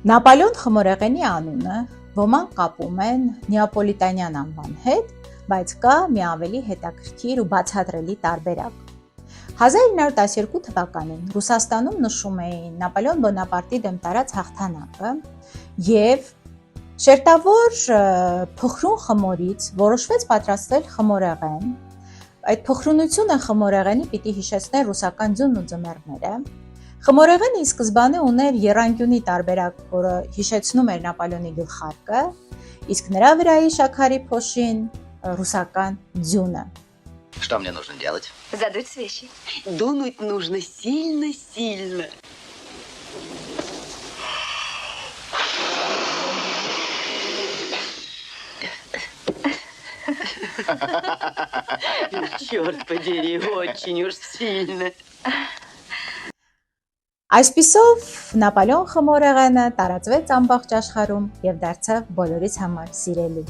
Նապոլեոն խմորեղենի անունը ոմանք կապում են նեապոլիտանյան անվան հետ, բայց կա մի ավելի հետաքրքիր ու բացատրելի տարբերակ։ 1912 թվականին Ռուսաստանում նշում էին Նապոլեոն Բոնապարտի դեմ տարած հաղթանակը և շերտավոր փխրուն խմորից որոշվեց պատրաստել խմորեղեն։ Այդ փխրունությունը խմորեղենի պիտի հիշեցներ ռուսական ձյունն ու ձմեռները։ Խմորեղենը ի սկզբանե ուներ եռանկյունի տարբերակ, որը հիշեցնում էր Նապոլեոնի գլխարկը, իսկ նրա վրայի շաքարի փոշին ռուսական ձյունը։ Что мне нужно делать? Задуть свечи. Дунуть нужно сильно-сильно. Черт подери, очень уж сильно. Այսպիսով Նապոլեոն խմորեղենը տարածվեց ամբողջ աշխարհում և դարձավ բոլորիս համար սիրելի։